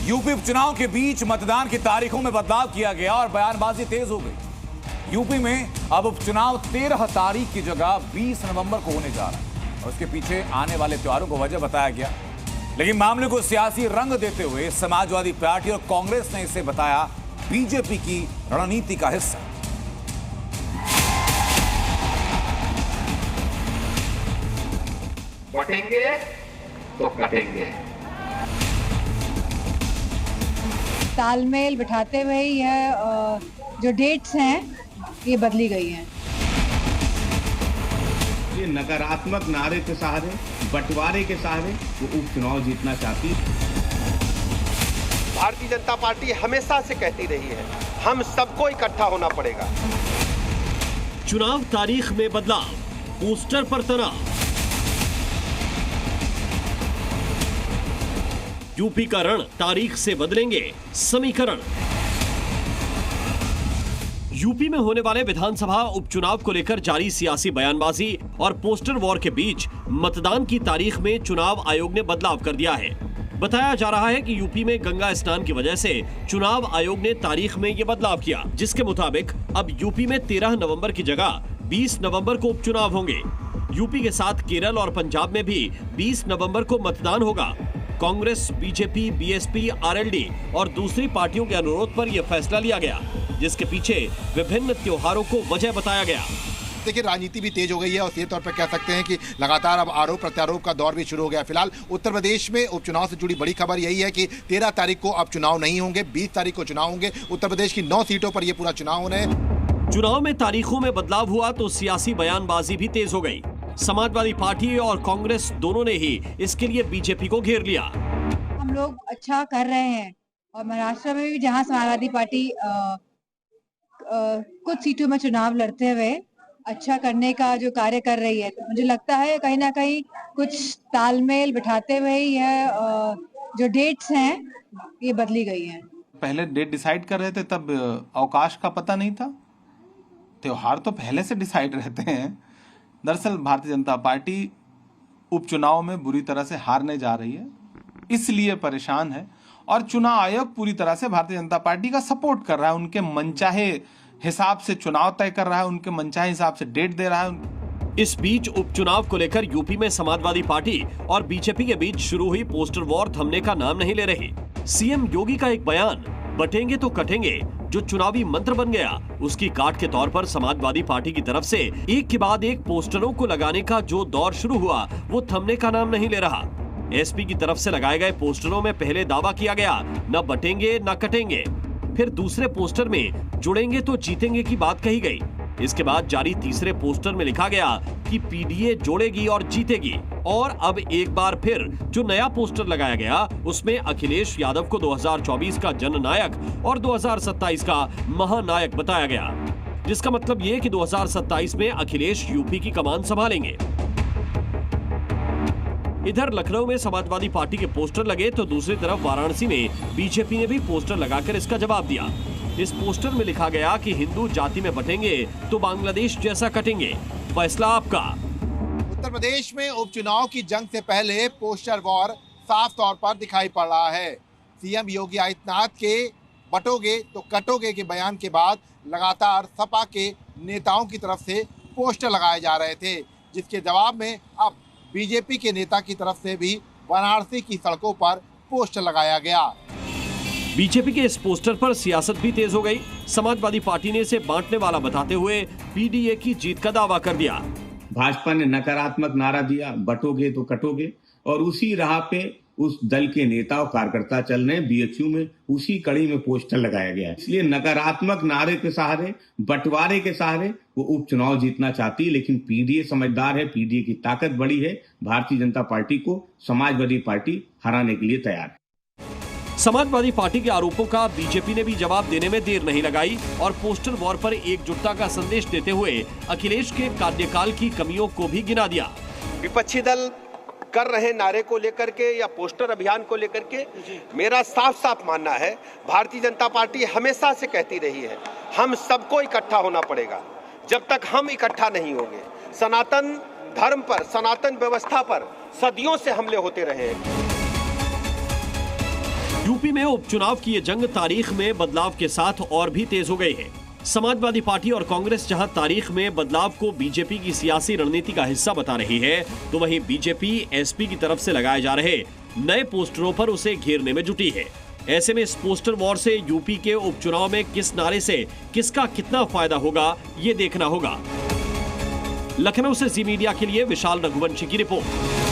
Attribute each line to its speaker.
Speaker 1: UP उपचुनाव के बीच मतदान की तारीखों में बदलाव किया गया और बयानबाजी तेज हो गई। यूपी में अब उपचुनाव 13 तारीख की जगह 20 नवंबर को होने जा रहा है और उसके पीछे आने वाले त्योहारों को वजह बताया गया। लेकिन मामले को सियासी रंग देते हुए समाजवादी पार्टी और कांग्रेस ने इसे बताया बीजेपी की रणनीति का हिस्सा।
Speaker 2: बटेंगे तो कटेंगे।
Speaker 3: तालमेल बिठाते हुए यह जो डेट्स हैं ये बदली गई हैं।
Speaker 4: ये नकारात्मक नारे के सहारे, बंटवारे के सहारे वो उपचुनाव जीतना चाहती।
Speaker 5: भारतीय जनता पार्टी हमेशा से कहती रही है हम सबको इकट्ठा होना पड़ेगा।
Speaker 6: चुनाव तारीख में बदलाव, पोस्टर पर तनाव। यूपी का रण तारीख से बदलेंगे समीकरण। यूपी में होने वाले विधानसभा उपचुनाव को लेकर जारी सियासी बयानबाजी और पोस्टर वॉर के बीच मतदान की तारीख में चुनाव आयोग ने बदलाव कर दिया है। बताया जा रहा है कि यूपी में गंगा स्नान की वजह से चुनाव आयोग ने तारीख में ये बदलाव किया, जिसके मुताबिक अब यूपी में 13 नवंबर की जगह 20 नवंबर को उपचुनाव होंगे। यूपी के साथ केरल और पंजाब में भी 20 नवंबर को मतदान होगा। कांग्रेस, बीजेपी, बीएसपी, आरएलडी और दूसरी पार्टियों के अनुरोध पर यह फैसला लिया गया, जिसके पीछे विभिन्न त्योहारों को वजह बताया गया।
Speaker 7: देखिए, राजनीति भी तेज हो गई है और सीधे तौर पर कह सकते हैं कि लगातार अब आरोप प्रत्यारोप का दौर भी शुरू हो गया। फिलहाल उत्तर प्रदेश में उपचुनाव से जुड़ी बड़ी खबर यही है कि 13 तारीख को अब चुनाव नहीं होंगे, 20 तारीख को चुनाव होंगे। उत्तर प्रदेश की 9 सीटों पर यह पूरा चुनाव होने हैं।
Speaker 6: चुनाव में तारीखों में बदलाव हुआ तो सियासी बयानबाजी भी तेज हो गई। समाजवादी पार्टी और कांग्रेस दोनों ने ही इसके लिए बीजेपी को घेर लिया।
Speaker 3: हम लोग अच्छा कर रहे हैं और महाराष्ट्र में भी जहां समाजवादी पार्टी कुछ सीटों में चुनाव लड़ते हुए अच्छा करने का जो कार्य कर रही है, तो मुझे लगता है कहीं ना कहीं कुछ तालमेल बिठाते हुए यह जो डेट्स हैं ये बदली गई हैं।
Speaker 8: पहले डेट डिसाइड कर रहे थे तब अवकाश का पता नहीं था। त्योहार तो पहले से डिसाइड रहते हैं। दरअसल भारतीय जनता पार्टी उपचुनाव में बुरी तरह से हारने जा रही है, इसलिए परेशान है और चुनाव आयोग पूरी तरह से भारतीय जनता पार्टी का सपोर्ट कर रहा है। उनके मनचाहे हिसाब से चुनाव तय कर रहा है, उनके मनचाहे हिसाब से डेट दे रहा है।
Speaker 6: इस बीच उपचुनाव को लेकर यूपी में समाजवादी पार्टी और बीजेपी के बीच शुरू हुई पोस्टर वॉर थमने का नाम नहीं ले रही। सीएम योगी का एक बयान, बटेंगे तो कटेंगे, जो चुनावी मंत्र बन गया, उसकी काट के तौर पर समाजवादी पार्टी की तरफ से एक के बाद एक पोस्टरों को लगाने का जो दौर शुरू हुआ वो थमने का नाम नहीं ले रहा। एसपी की तरफ से लगाए गए पोस्टरों में पहले दावा किया गया न बटेंगे न कटेंगे, फिर दूसरे पोस्टर में जुड़ेंगे तो जीतेंगे की बात कही गई। इसके बाद जारी तीसरे पोस्टर में लिखा गया कि पीडीए जोड़ेगी और जीतेगी। और अब एक बार फिर जो नया पोस्टर लगाया गया उसमें अखिलेश यादव को 2024 का जननायक और 2027 का महानायक बताया गया, जिसका मतलब ये कि 2027 में अखिलेश यूपी की कमान संभालेंगे। इधर लखनऊ में समाजवादी पार्टी के पोस्टर लगे तो दूसरी तरफ वाराणसी में बीजेपी ने भी पोस्टर लगाकर इसका जवाब दिया। इस पोस्टर में लिखा गया कि हिंदू जाति में बटेंगे तो बांग्लादेश जैसा कटेंगे, फैसला आपका।
Speaker 7: उत्तर प्रदेश में उपचुनाव की जंग से पहले पोस्टर वॉर साफ तौर पर दिखाई पड़ रहा है। सीएम योगी आदित्यनाथ के बटोगे तो कटोगे के बयान के बाद लगातार सपा के नेताओं की तरफ से पोस्टर लगाए जा रहे थे, जिसके जवाब में अब बीजेपी के नेता की तरफ से भी वाराणसी की सड़कों पर पोस्टर लगाया गया।
Speaker 6: बीजेपी के इस पोस्टर पर सियासत भी तेज हो गई। समाजवादी पार्टी ने इसे बांटने वाला बताते हुए पीडीए की जीत का दावा कर दिया।
Speaker 4: भाजपा ने नकारात्मक नारा दिया, बटोगे तो कटोगे, और उसी राह पे उस दल के नेता और कार्यकर्ता चल रहे हैं। बीएचयू में उसी कड़ी में पोस्टर लगाया गया है। इसलिए नकारात्मक नारे के सहारे, बंटवारे के सहारे वो उपचुनाव जीतना चाहती है, लेकिन पीडीए समझदार है, पीडीए की ताकत बड़ी है। भारतीय जनता पार्टी को समाजवादी पार्टी हराने के लिए तैयार है।
Speaker 6: समाजवादी पार्टी के आरोपों का बीजेपी ने भी जवाब देने में देर नहीं लगाई और पोस्टर वॉर पर एकजुटता का संदेश देते हुए अखिलेश के कार्यकाल की कमियों को भी गिना दिया।
Speaker 5: विपक्षी दल कर रहे नारे को लेकर के या पोस्टर अभियान को लेकर के मेरा साफ साफ मानना है, भारतीय जनता पार्टी हमेशा से कहती रही है हम सबको इकट्ठा होना पड़ेगा। जब तक हम इकट्ठा नहीं होंगे, सनातन धर्म पर, सनातन व्यवस्था पर सदियों से हमले होते रहे हैं।
Speaker 6: यूपी में उपचुनाव की ये जंग तारीख में बदलाव के साथ और भी तेज हो गई है। समाजवादी पार्टी और कांग्रेस जहां तारीख में बदलाव को बीजेपी की सियासी रणनीति का हिस्सा बता रही है, तो वहीं बीजेपी एसपी की तरफ से लगाए जा रहे नए पोस्टरों पर उसे घेरने में जुटी है। ऐसे में इस पोस्टर वॉर से यूपी के उपचुनाव में किस नारे से किसका कितना फायदा होगा, ये देखना होगा। लखनऊ से जी मीडिया के लिए विशाल रघुवंशी की रिपोर्ट।